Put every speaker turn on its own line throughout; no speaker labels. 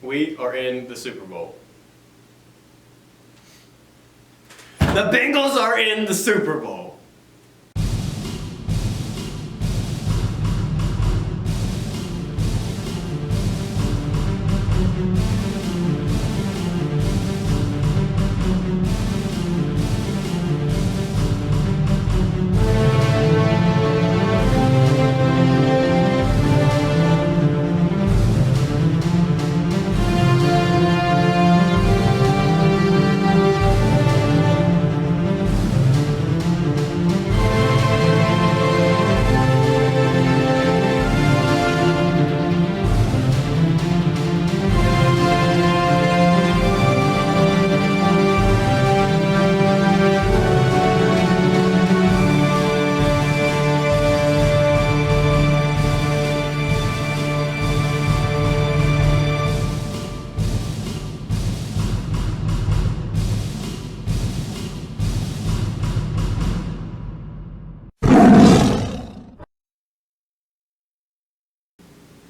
We are in the Super Bowl. The Bengals are in the Super Bowl.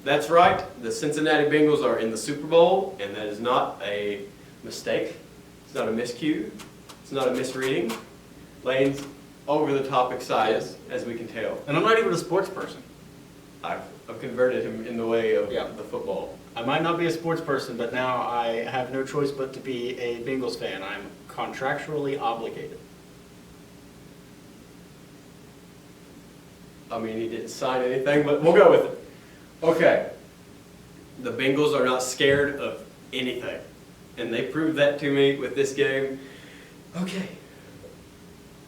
That's right, the Cincinnati Bengals are in the Super Bowl, and that is not a mistake. It's not a miscue. It's not a misreading. Lane's over the top excited, as we can tell.
And I'm not even a sports person.
I've converted him in the way of the football.
I might not be a sports person, but now I have no choice but to be a Bengals fan. I'm contractually obligated.
I mean, he didn't sign anything, but we'll go with it. Okay, the Bengals are not scared of anything, and they proved that to me with this game. Okay,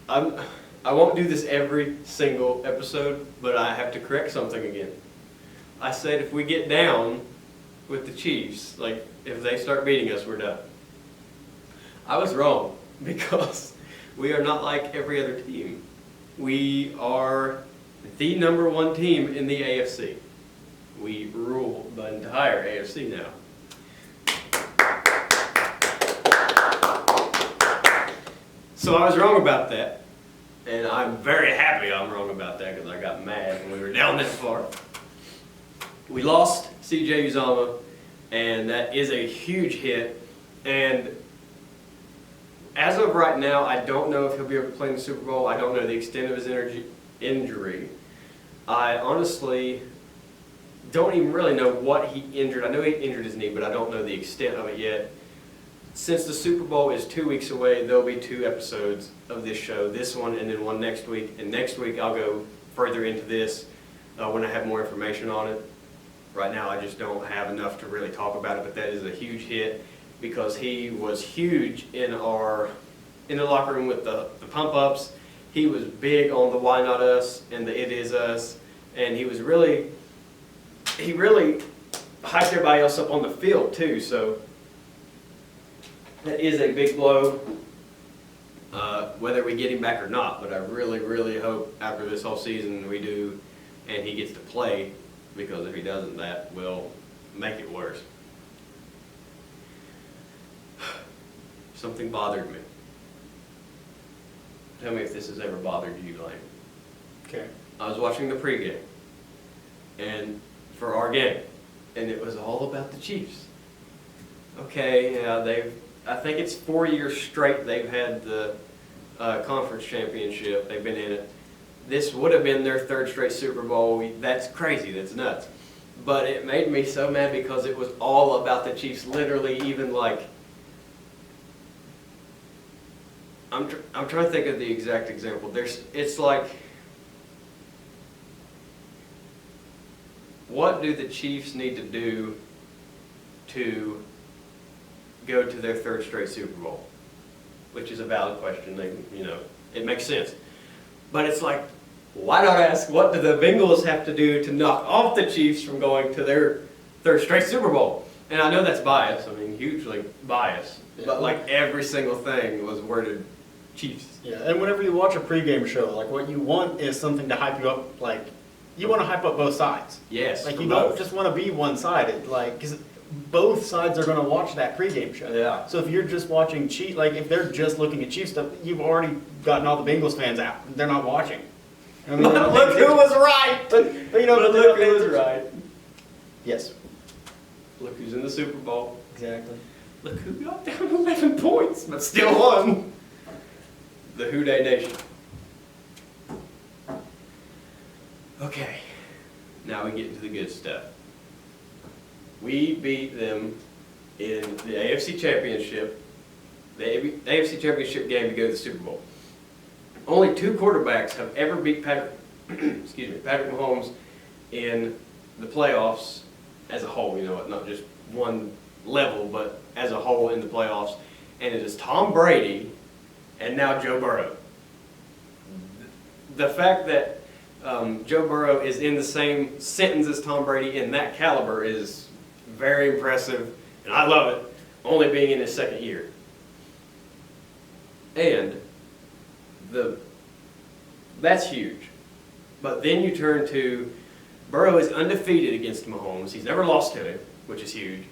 I won't do this every single episode, but I have to correct something again. I said if we get down with the Chiefs, like if they start beating us, we're done. I was wrong, because we are not like every other team. We are the #1 team in the AFC. We rule the entire AFC now. So I was wrong about that, and I'm very happy I'm wrong about that because I got mad when we were down that far. We lost CJ Uzomah, and that is a huge hit. And as of right now, I don't know if he'll be able to play in the Super Bowl. I don't know the extent of his injury. I honestly don't even really know what he injured. I know he injured his knee, but I don't know the extent of it yet. Since the Super Bowl is 2 weeks away, there'll be 2 episodes of this show, this one and then one next week. And next week I'll go further into this when I have more information on it. Right now I just don't have enough to really talk about it, but that is a huge hit because he was huge in the locker room with the pump-ups. He was big on the why not us and the it is us, and he really hyped everybody else up on the field too, so that is a big blow, whether we get him back or not, but I really, really hope after this whole season we do and he gets to play, because if he doesn't, that will make it worse. Something bothered me. Tell me if this has ever bothered you, Lane.
Okay.
I was watching the pregame, and for our game, and it was all about the Chiefs. Okay, yeah, I think it's 4 years straight they've had the conference championship. They've been in it. This would have been their 3rd straight Super Bowl. That's crazy. That's nuts. But it made me so mad because it was all about the Chiefs. Literally, even like, I'm trying to think of the exact example. It's like, what do the Chiefs need to do to go to their 3rd straight Super Bowl? Which is a valid question. It makes sense. But it's like, why not ask what do the Bengals have to do to knock off the Chiefs from going to their 3rd straight Super Bowl? And I know that's biased. I mean, hugely biased. Yeah. But like every single thing was worded Chiefs.
Yeah, and whenever you watch a pregame show, like what you want is something to hype you up. Like you want to hype up both sides.
Yes.
Like you don't just want to be one-sided. Like because both sides are going to watch that pregame show.
Yeah.
So if you're just watching Chiefs, like if they're just looking at Chiefs stuff, you've already gotten all the Bengals fans out. They're not watching. I mean,
look who was right.
But
look who was right.
Yes.
Look who's in the Super Bowl.
Exactly.
Look who got down 11 points, but still won. The Who Dey Nation. Okay, now we get into the good stuff. We beat them in the AFC Championship, the AFC Championship game to go to the Super Bowl. Only 2 quarterbacks have ever beat Patrick Mahomes in the playoffs as a whole, not just one level, but as a whole in the playoffs. And it is Tom Brady and now Joe Burrow. The fact that Joe Burrow is in the same sentence as Tom Brady in that caliber is very impressive, and I love it, only being in his second year. And that's huge. But then you turn to Burrow is undefeated against Mahomes. He's never lost to him, which is huge.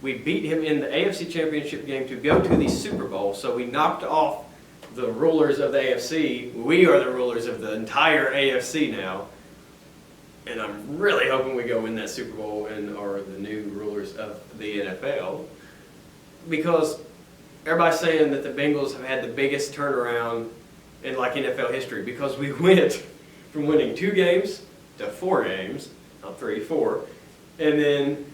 We beat him in the AFC Championship game to go to the Super Bowl, so we knocked off the rulers of the AFC. We are the rulers of the entire AFC now. And I'm really hoping we go win that Super Bowl and are the new rulers of the NFL. Because everybody's saying that the Bengals have had the biggest turnaround in NFL history, because we went from winning 2 games to 4 games, not 3, 4, and then,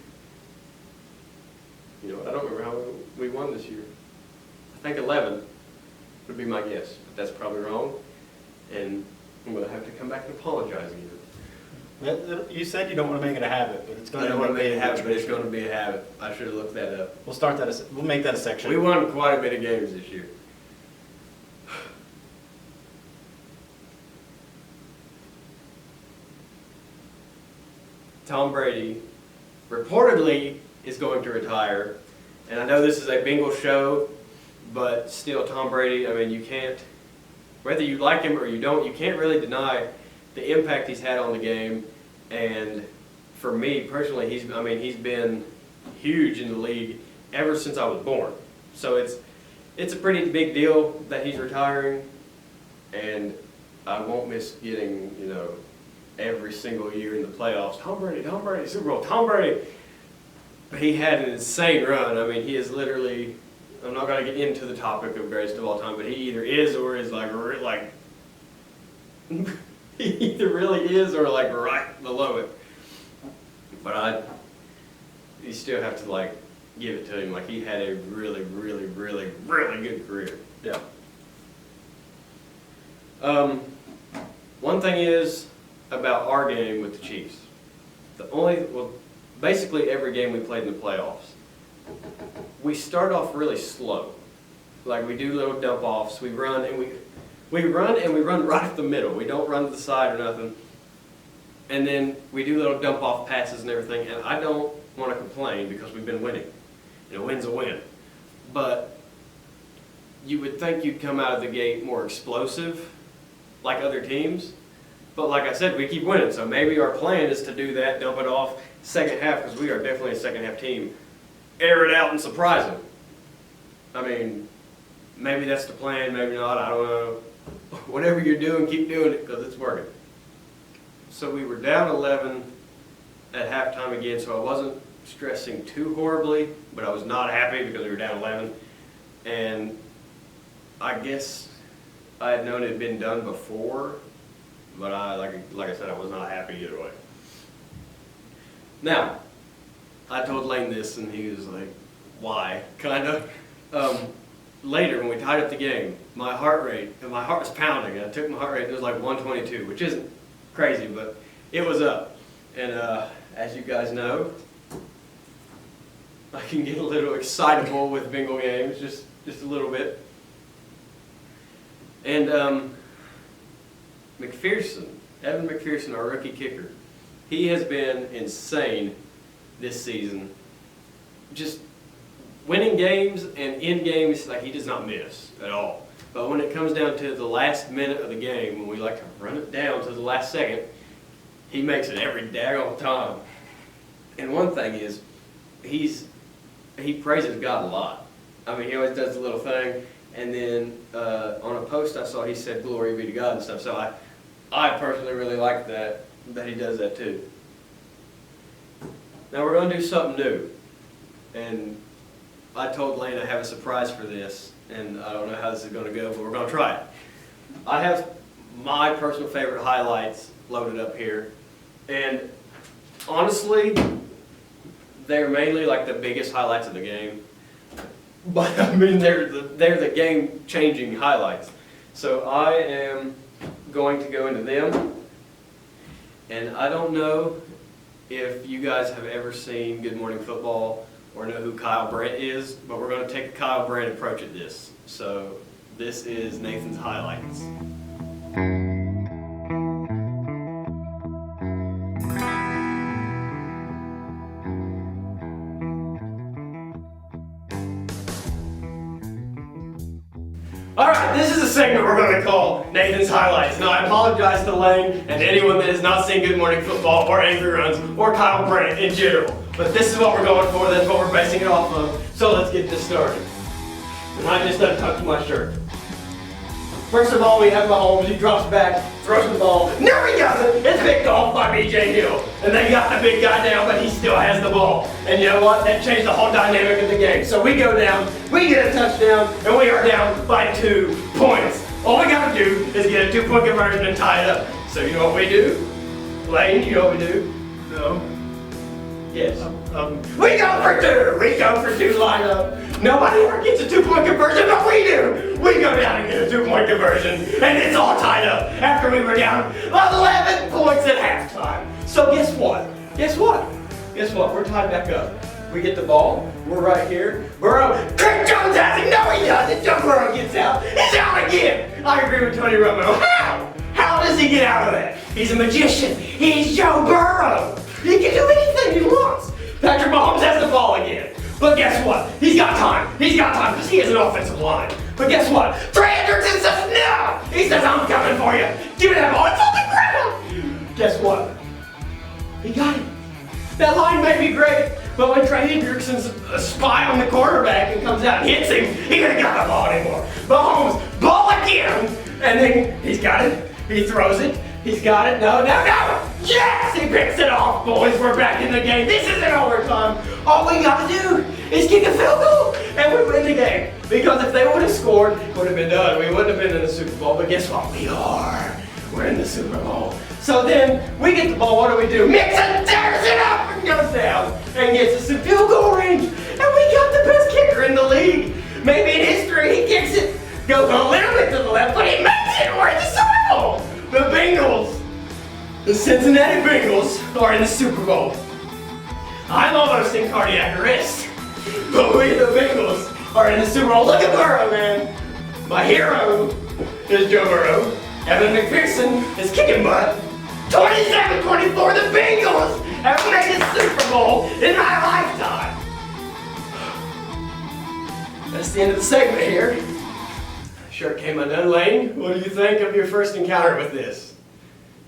I don't remember how we won this year. I think 11 would be my guess, but that's probably wrong, and I'm going to have to come back and apologize again.
You said you don't want to make it a habit, but it's going
I
to
don't want to
be
make it a habit, but it's going to be a habit. I should have looked that up.
We'll make that a section.
We won quite a bit of games this year. Tom Brady reportedly is going to retire, and I know this is a Bengals show, but still, Tom Brady, you can't, whether you like him or you don't, you can't really deny the impact he's had on the game. And for me personally, he's been huge in the league ever since I was born. So it's a pretty big deal that he's retiring, and I won't miss getting, every single year in the playoffs, Tom Brady, Super Bowl, Tom Brady. He had an insane run. He is literally, I'm not going to get into the topic of greatest of all time, but he either is or is he either really is or right below it. But you still have to give it to him. He had a really, really, really, really good career.
Yeah.
One thing is about our game with the Chiefs. Basically every game we played in the playoffs, we start off really slow. We do little dump offs. We run and we run right up the middle. We don't run to the side or nothing. And then we do little dump off passes and everything. And I don't want to complain because we've been winning. Win's a win. But you would think you'd come out of the gate more explosive, like other teams. But like I said, we keep winning. So maybe our plan is to do that, dump it off second half, because we are definitely a second half team. Air it out and surprise them. Maybe that's the plan, maybe not, I don't know. Whatever you're doing, keep doing it because it's working. So we were down 11 at halftime again, so I wasn't stressing too horribly, but I was not happy because we were down 11. And I guess I had known it had been done before, but like I said, I was not happy either way. Now, I told Lane this, and he was like, why? Kind of. Later, when we tied up the game, my heart was pounding. I took my heart rate, and it was 122, which isn't crazy, but it was up. And as you guys know, I can get a little excitable with Bengal games, just a little bit. And Evan McPherson, our rookie kicker, he has been insane this season. Just winning games and in games, he does not miss at all. But when it comes down to the last minute of the game, when we like to run it down to the last second, he makes it every daggone time. And one thing is, he praises God a lot. He always does the little thing, and then on a post I saw he said glory be to God and stuff. So I personally really like that he does that too. Now we're going to do something new. And I told Lane I have a surprise for this, and I don't know how this is going to go, but we're going to try it. I have my personal favorite highlights loaded up here, and honestly, they're mainly like the biggest highlights of the game. But I mean, they're the game-changing highlights. So I am going to go into them, and I don't know if you guys have ever seen Good Morning Football or know who Kyle Brandt is, but we're going to take a Kyle Brandt approach at this. So this is Nathan's highlights. Alright, this is a segment we're going to call Nathan's Highlights. Now, I apologize to Lane and anyone that has not seen Good Morning Football or Angry Runs or Kyle Brandt in general. But this is what we're going for, that's what we're basing it off of. So let's get this started. And I just untucked my shirt. First of all, we have Mahomes. He drops back, throws the ball. No, he doesn't. It's picked off by B.J. Hill. And they got the big guy down, but he still has the ball. And you know what? That changed the whole dynamic of the game. So we go down, we get a touchdown, and we are down by 2 points. All we got to do is get a 2-point conversion and tie it up. So you know what we do? Lane, you know what we do? No. Yes. We go for 2. We go for 2 lineup. Nobody ever gets a 2-point conversion, but we do. We go down and get a 2-point conversion, and it's all tied up after we were down 11 points at halftime. So guess what? Guess what? Guess what? We're tied back up. We get the ball. We're right here. Burrow. Craig Jones has it. No, he doesn't. Joe Burrow gets out. He's out again. I agree with Tony Romo. How? How does he get out of that? He's a magician. He's Joe Burrow. He can do anything he wants. Patrick Mahomes has the ball again. But guess what? He's got time. He's got time because he has an offensive line. But guess what? Trey Hendrickson says no. He says, I'm coming for you. Give me that ball. It's on the ground. Guess what? He got it. That line may be great, but when Trey Hendrickson's a spy on the quarterback and comes out and hits him, he ain't got the ball anymore. Mahomes, ball again. And then he's got it. He throws it. He's got it. No, no, no. Yes! He picks it off, boys. We're back in the game. This isn't overtime. All we got to do is kick a field goal, and we win the game. Because if they would have scored, it would have been done. We wouldn't have been in the Super Bowl. But guess what? We are. We're in the Super Bowl. So then we get the ball. What do? Mixon tears it up and goes down and gets us in field goal range. And we got the best kicker in the league. Maybe in history, he kicks it, goes a little bit to the left, but he makes it. We're in the Super Bowl. The Bengals, the Cincinnati Bengals, are in the Super Bowl. I'm almost in cardiac arrest, but we, the Bengals, are in the Super Bowl. Look at Burrow, man. My hero is Joe Burrow. Evan McPherson is kicking butt. 27-24, the Bengals have made the Super Bowl in my lifetime. That's the end of the segment here. Shirt came undone. Lane, what do you think of your first encounter with this?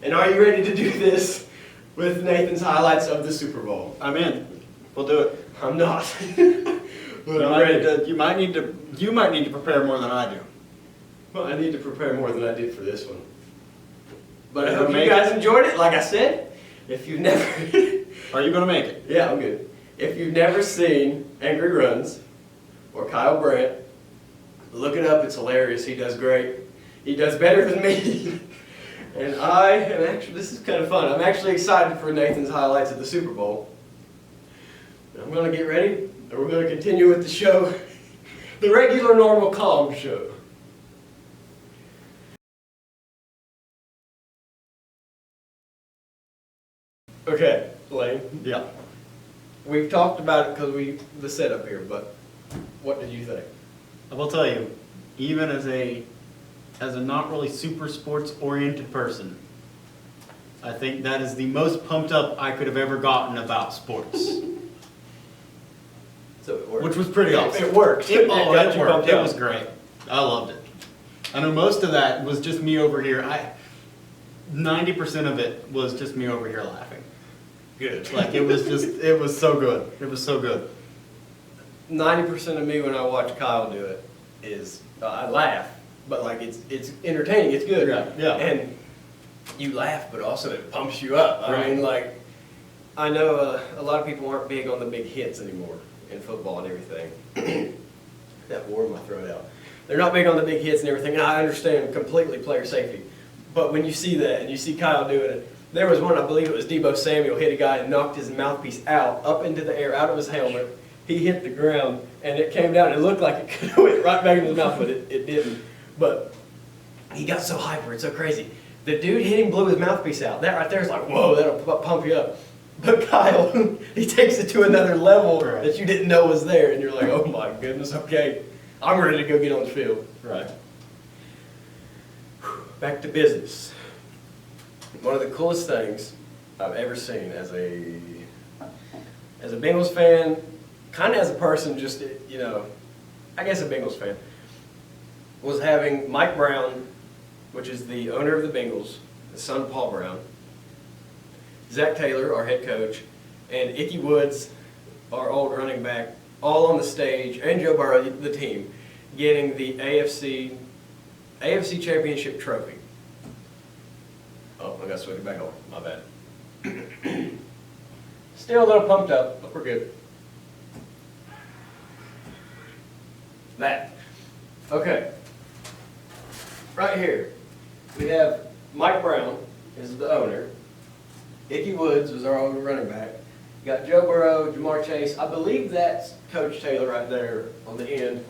And are you ready to do this with Nathan's highlights of the Super Bowl?
I'm in. We'll do it.
I'm not. But
You
I'm
might
ready.
need to prepare more than I do.
Well, I need to prepare more than I did for this one. But I
You
hope
gonna
you
make
guys enjoyed it. Like I said, if you've never...
Are you gonna make it?
Yeah, I'm good. If you've never seen Angry Runs or Kyle Brandt, look it up. It's hilarious. He does great. He does better than me. And I am actually, this is kind of fun. I'm actually excited for Nathan's highlights of the Super Bowl. I'm going to get ready, and we're going to continue with the show, the regular, normal, calm show. Okay, Lane.
Yeah.
We've talked about it because the setup here, but what did you think?
I will tell you, even as a not really super sports oriented person, I think that is the most pumped up I could have ever gotten about sports.
So it worked.
Which was pretty awesome.
It worked.
It
got you
worked.
pumped
It
up.
was great. I loved it. I know most of that was just me over here. 90% of it was just me over here laughing.
Good.
Like it was so good. It was so good.
90% of me when I watch Kyle do it is I laugh, but like it's entertaining, it's good.
Yeah.
And you laugh, but also it pumps you up. I
Right.
mean, like I know a lot of people aren't big on the big hits anymore, in football and everything. That wore my throat out. They're not big on the big hits and everything, and I understand completely player safety. But when you see that, and you see Kyle doing it, there was one, I believe it was Deebo Samuel, hit a guy and knocked his mouthpiece out, up into the air, out of his helmet. He hit the ground, and it came down, and it looked like it could have went right back in his mouth, but it didn't. But he got so hyper, it's so crazy. The dude hit him, blew his mouthpiece out. That right there is like, whoa, that'll pump you up. But Kyle, he takes it to another level that you didn't know was there, and you're like, oh my goodness, okay, I'm ready to go get on the field.
Right.
Back to business. One of the coolest things I've ever seen as a Bengals fan, kind of as a person, just, you know, I guess a Bengals fan, was having Mike Brown, which is the owner of the Bengals, the son of Paul Brown, Zach Taylor, our head coach, and Ickey Woods, our old running back, all on the stage, and Joe Burrow, the team, getting the AFC Championship trophy. Oh, I got to switch it back on. My bad. Still a little pumped up, but we're good. That. Okay. Right here, we have Mike Brown is the owner. Ickey Woods was our old running back. You got Joe Burrow, Jamar Chase. I believe that's Coach Taylor right there on the end.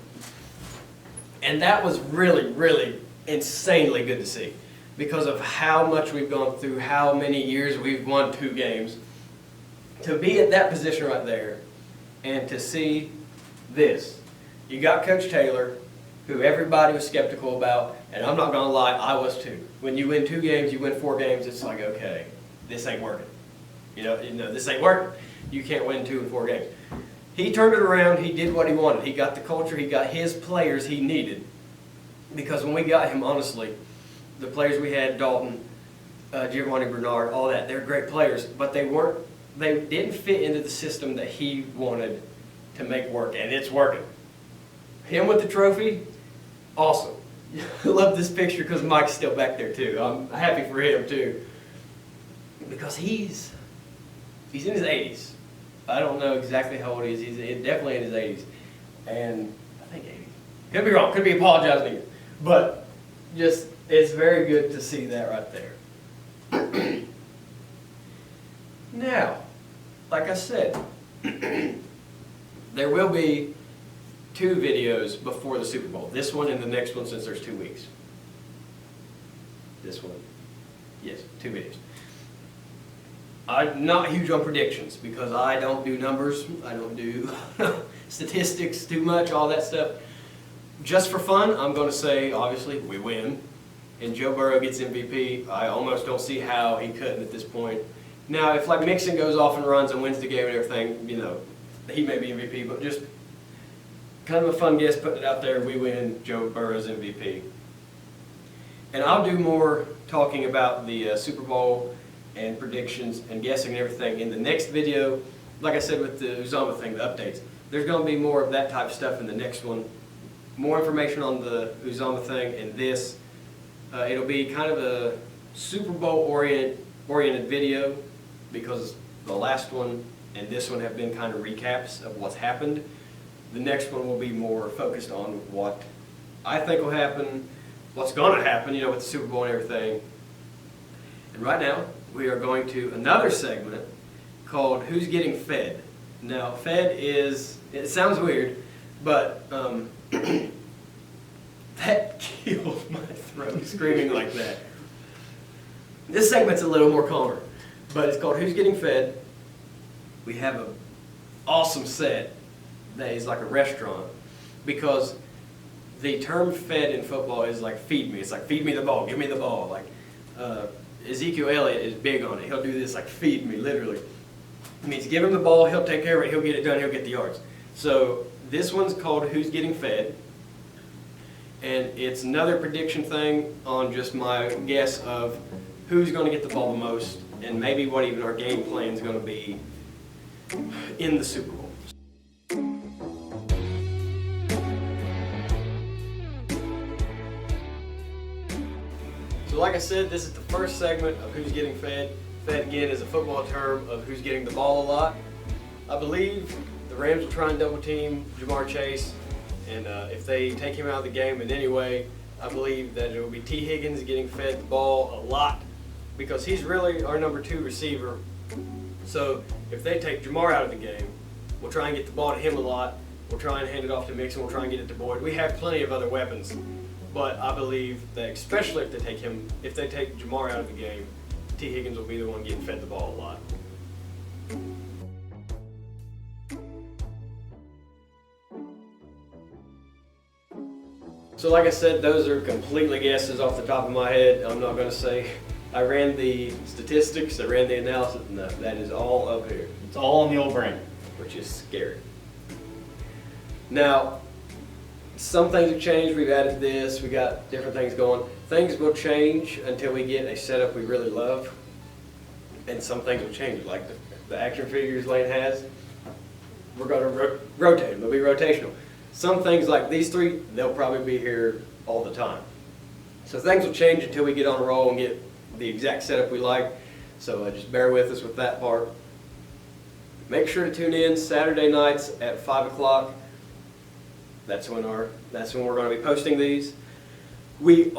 And that was really, really insanely good to see because of how much we've gone through, how many years we've won 2 games. To be at that position right there and to see this. You got Coach Taylor, who everybody was skeptical about, and I'm not going to lie, I was too. When you win 2 games, you win 4 games, it's like, okay, this ain't working. You know, this ain't working. You can't win 2 and 4 games. He turned it around. He did what he wanted. He got the culture. He got his players he needed. Because when we got him, honestly, the players we had, Dalton, Giovanni Bernard, all that, they're great players, but they didn't fit into the system that he wanted to make work, and it's working. Him with the trophy, awesome. I love this picture because Mike's still back there too. I'm happy for him too. Because he's in his 80s. I don't know exactly how old he is. He's definitely in his 80s. And I think 80. Could be wrong. Could be apologizing to you. But just, it's very good to see that right there. Now, like I said, there will be 2 videos before the Super Bowl. This one and the next one since there's 2 weeks. This one. Yes, 2 videos. I'm not huge on predictions because I don't do numbers. I don't do statistics too much, all that stuff. Just for fun, I'm going to say, obviously, we win. And Joe Burrow gets MVP. I almost don't see how he couldn't at this point. Now, if like Mixon goes off and runs and wins the game and everything, you know, he may be MVP, but just kind of a fun guess putting it out there. We win, Joe Burrow's MVP. And I'll do more talking about the Super Bowl and predictions and guessing and everything in the next video. Like I said with the Uzomah thing, the updates, there's going to be more of that type of stuff in the next one. More information on the Uzomah thing and this. It'll be kind of a Super Bowl oriented video because the last one and this one have been kind of recaps of what's happened. The next one will be more focused on what I think will happen, what's going to happen, you know, with the Super Bowl and everything. And right now, we are going to another segment called Who's Getting Fed? Now, fed is, it sounds weird, but that killed my throat screaming like that. This segment's a little more calmer, but it's called Who's Getting Fed? We have an awesome set that is like a restaurant because the term fed in football is like feed me. It's like feed me the ball, give me the ball. Like Ezekiel Elliott is big on it. He'll do this like feed me, literally. It means give him the ball, he'll take care of it, he'll get it done, he'll get the yards. So this one's called Who's Getting Fed? And it's another prediction thing on just my guess of who's going to get the ball the most and maybe what even our game plan is going to be in the Super Bowl. So like I said, this is the first segment of Who's Getting Fed. Fed, again, is a football term of who's getting the ball a lot. I believe the Rams will try and double team Jamar Chase, and if they take him out of the game in any way, I believe that it will be T. Higgins getting fed the ball a lot because he's really our number 2 receiver. So if they take Jamar out of the game, we'll try and get the ball to him a lot. We'll try and hand it off to Mixon. We'll try and get it to Boyd. We have plenty of other weapons, but I believe that especially if they take Jamar out of the game, T. Higgins will be the one getting fed the ball a lot. So like I said, those are completely guesses off the top of my head. I'm not going to say I ran the statistics, I ran the analysis. No, that is all up here.
It's all on the old brain.
Which is scary. Now, some things have changed. We've added this. We got different things going. Things will change until we get a setup we really love. And some things will change, like the action figures Lane has. We're going to rotate them. They'll be rotational. Some things like these 3, they'll probably be here all the time. So things will change until we get on a roll and get the exact setup we like. So just bear with us with that part. Make sure to tune in Saturday nights at 5 o'clock. That's when we're going to be posting these. This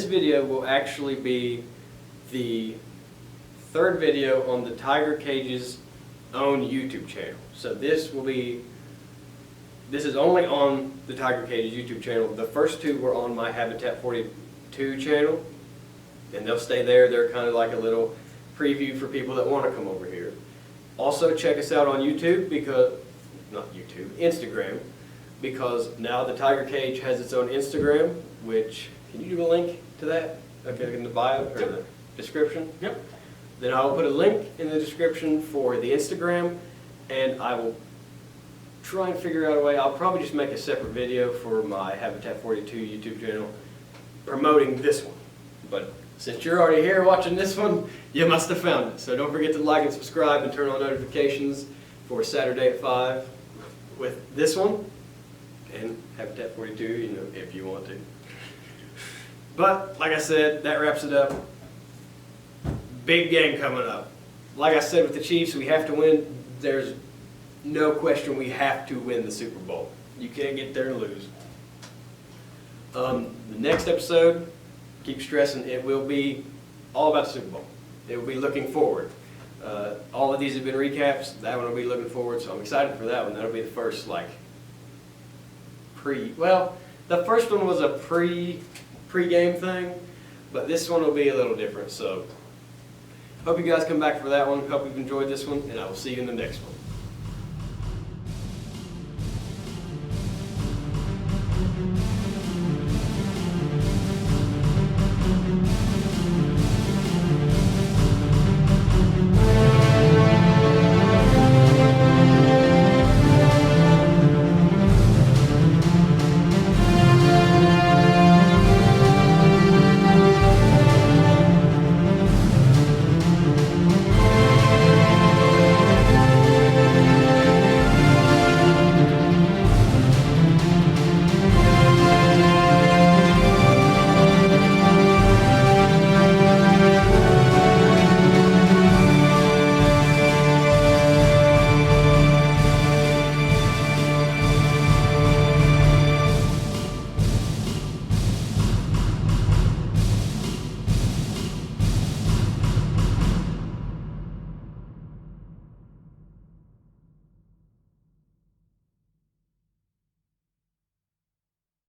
video will actually be the 3rd video on the Tiger Cage's own YouTube channel. So this is only on the Tiger Cage YouTube channel. The first 2 were on my Habitat 42 channel, and they'll stay there. They're kind of like a little preview for people that want to come over here. Also check us out on YouTube Instagram, because now the Tiger Cage has its own Instagram, which, can you do a link to that? Okay, in the bio or the description?
Yep.
Then I will put a link in the description for the Instagram, and I will try and figure out a way. I'll probably just make a separate video for my Habitat 42 YouTube channel promoting this one. But since you're already here watching this one, you must have found it. So don't forget to like and subscribe and turn on notifications for Saturday at 5 with this one and Habitat 42, if you want to. But like I said, that wraps it up. Big game coming up. Like I said with the Chiefs, we have to win. There's no question we have to win the Super Bowl. You can't get there and lose. The next episode, keep stressing, it will be all about the Super Bowl. It will be looking forward. All of these have been recaps. That one will be looking forward, so I'm excited for that one. That'll be the first, the first one was a pre-game thing, but this one will be a little different. So, hope you guys come back for that one. Hope you've enjoyed this one, and I will see you in the next one.